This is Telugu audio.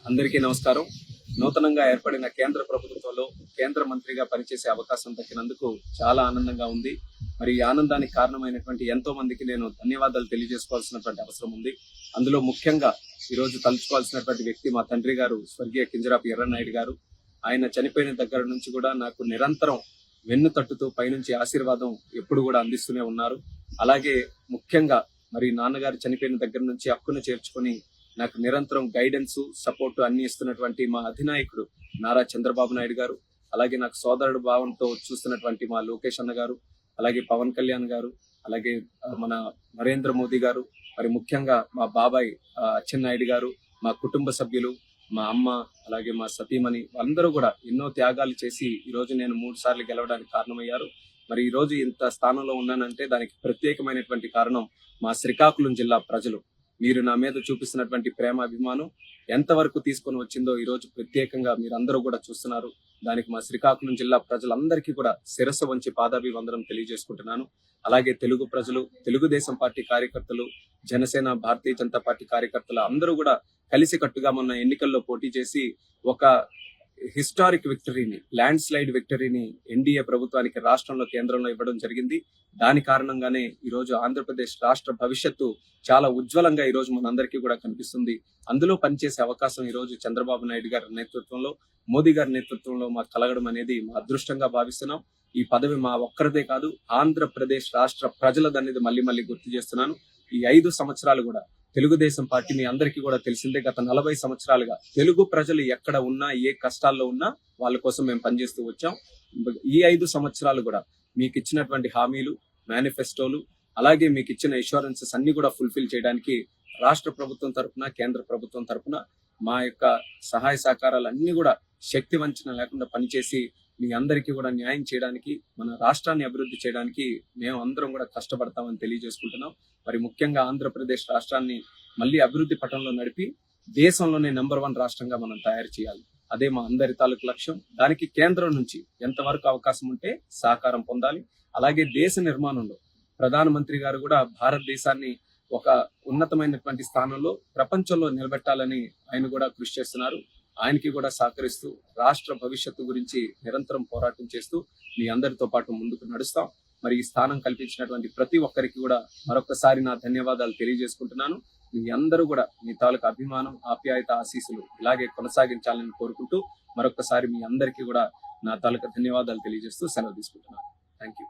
అందరికీ నమస్కారం. నూతనంగా ఏర్పడిన కేంద్ర ప్రభుత్వంలో కేంద్ర మంత్రిగా పనిచేసే అవకాశం దక్కినందుకు చాలా ఆనందంగా ఉంది. మరి ఈ ఆనందానికి కారణమైనటువంటి ఎంతో మందికి నేను ధన్యవాదాలు తెలియజేసుకోవాల్సినటువంటి అవసరం ఉంది. అందులో ముఖ్యంగా ఈరోజు తలుచుకోవాల్సినటువంటి వ్యక్తి మా తండ్రి గారు స్వర్గీయ కింజరాపు ఎర్రన్నాయుడు గారు. ఆయన చనిపోయిన దగ్గర నుంచి కూడా నాకు నిరంతరం వెన్ను తట్టుతూ పైనుంచి ఆశీర్వాదం ఎప్పుడు కూడా అందిస్తూనే ఉన్నారు. అలాగే ముఖ్యంగా మరి నాన్నగారు చనిపోయిన దగ్గర నుంచి హక్కును చేర్చుకొని నాకు నిరంతరం గైడెన్స్, సపోర్ట్ అన్ని ఇస్తున్నటువంటి మా అధినాయకుడు నారా చంద్రబాబు నాయుడు గారు, అలాగే నాకు సోదరుడు భావంతో చూస్తున్నటువంటి మా లోకేష్ అన్న గారు, అలాగే పవన్ కళ్యాణ్ గారు, అలాగే మన నరేంద్ర మోదీ గారు, మరి ముఖ్యంగా మా బాబాయ్ అచ్చెన్నాయుడు గారు, మా కుటుంబ సభ్యులు, మా అమ్మ, అలాగే మా సతీమణి అందరూ కూడా ఎన్నో త్యాగాలు చేసి ఈ రోజు నేను 3 సార్లు గెలవడానికి కారణమయ్యారు. మరి ఈ రోజు ఇంత స్థానంలో ఉన్నానంటే దానికి ప్రత్యేకమైనటువంటి కారణం మా శ్రీకాకుళం జిల్లా ప్రజలు. మీరు నా మీద చూపిస్తున్నటువంటి ప్రేమ, అభిమానం ఎంతవరకు తీసుకొని వచ్చిందో ఈ రోజు ప్రత్యేకంగా మీరందరూ కూడా చూస్తున్నారు. దానికి మా శ్రీకాకుళం జిల్లా ప్రజలందరికీ కూడా శిరస్సు వంచి పాదాభివందనం తెలియజేసుకుంటున్నాను. అలాగే తెలుగు ప్రజలు, తెలుగుదేశం పార్టీ కార్యకర్తలు, జనసేన, భారతీయ జనతా పార్టీ కార్యకర్తలు అందరూ కూడా కలిసికట్టుగా మొన్న ఎన్నికల్లో పోటీ చేసి ఒక హిస్టారిక్ విక్టరీని, ల్యాండ్ స్లైడ్ విక్టరీని ఎన్డీఏ ప్రభుత్వానికి రాష్ట్రంలో, కేంద్రంలో ఇవ్వడం జరిగింది. దాని కారణంగానే ఈ రోజు ఆంధ్రప్రదేశ్ రాష్ట్ర భవిష్యత్తు చాలా ఉజ్వలంగా ఈ రోజు మనందరికీ కూడా కనిపిస్తుంది. అందులో పనిచేసే అవకాశం ఈ రోజు చంద్రబాబు నాయుడు గారి నేతృత్వంలో, మోదీ గారి నేతృత్వంలో మాకు కలగడం అనేది మా అదృష్టంగా భావిస్తున్నాం. ఈ పదవి మా ఒక్కరిదే కాదు, ఆంధ్రప్రదేశ్ రాష్ట్ర ప్రజలదనేది మళ్ళీ మళ్ళీ గుర్తు చేస్తున్నాను. ఈ 5 సంవత్సరాలు కూడా తెలుగుదేశం పార్టీ మీ అందరికీ కూడా తెలిసిందే, గత 40 సంవత్సరాలుగా తెలుగు ప్రజలు ఎక్కడ ఉన్నా, ఏ కష్టాల్లో ఉన్నా వాళ్ళ కోసం మేము పనిచేస్తూ వచ్చాం. ఈ 5 సంవత్సరాలు కూడా మీకు ఇచ్చినటువంటి హామీలు, మేనిఫెస్టోలు, అలాగే మీకు ఇచ్చిన ఇన్సూరెన్సెస్ అన్ని కూడా ఫుల్ఫిల్ చేయడానికి రాష్ట్ర ప్రభుత్వం తరఫున, కేంద్ర ప్రభుత్వం తరఫున మా యొక్క సహాయ సహకారాలు అన్ని కూడా శక్తి వంచన లేకుండా పనిచేసి మీ అందరికీ కూడా న్యాయం చేయడానికి, మన రాష్ట్రాన్ని అభివృద్ధి చేయడానికి మేము అందరం కూడా కష్టపడతామని తెలియజేసుకుంటున్నాం. మరి ముఖ్యంగా ఆంధ్రప్రదేశ్ రాష్ట్రాన్ని మళ్ళీ అభివృద్ధి పటంలో నడిపి దేశంలోనే నెంబర్ 1 రాష్ట్రంగా మనం తయారు చేయాలి. అదే మా అందరి తాలూకు లక్ష్యం. దానికి కేంద్రం నుంచి ఎంతవరకు అవకాశం ఉంటే సహకారం పొందాలి. అలాగే దేశ నిర్మాణంలో ప్రధానమంత్రి గారు కూడా భారతదేశాన్ని ఒక ఉన్నతమైనటువంటి స్థానంలో ప్రపంచంలో నిలబెట్టాలని ఆయన కూడా కృషి చేస్తున్నారు. ఆయనకి కూడా సహకరిస్తూ రాష్ట్ర భవిష్యత్తు గురించి నిరంతరం పోరాటం చేస్తూ మీ అందరితో పాటు ముందుకు నడుస్తాం. మరి ఈ స్థానం కల్పించినటువంటి ప్రతి ఒక్కరికి కూడా మరొకసారి నా ధన్యవాదాలు తెలియజేసుకుంటున్నాను. మీ అందరూ కూడా మీ తాలూకు అభిమానం, ఆప్యాయత, ఆశీస్సులు ఇలాగే కొనసాగించాలని కోరుకుంటూ మరొకసారి మీ అందరికీ కూడా నా తాలూకు ధన్యవాదాలు తెలియజేస్తూ సెలవు తీసుకుంటున్నాను. Thank you.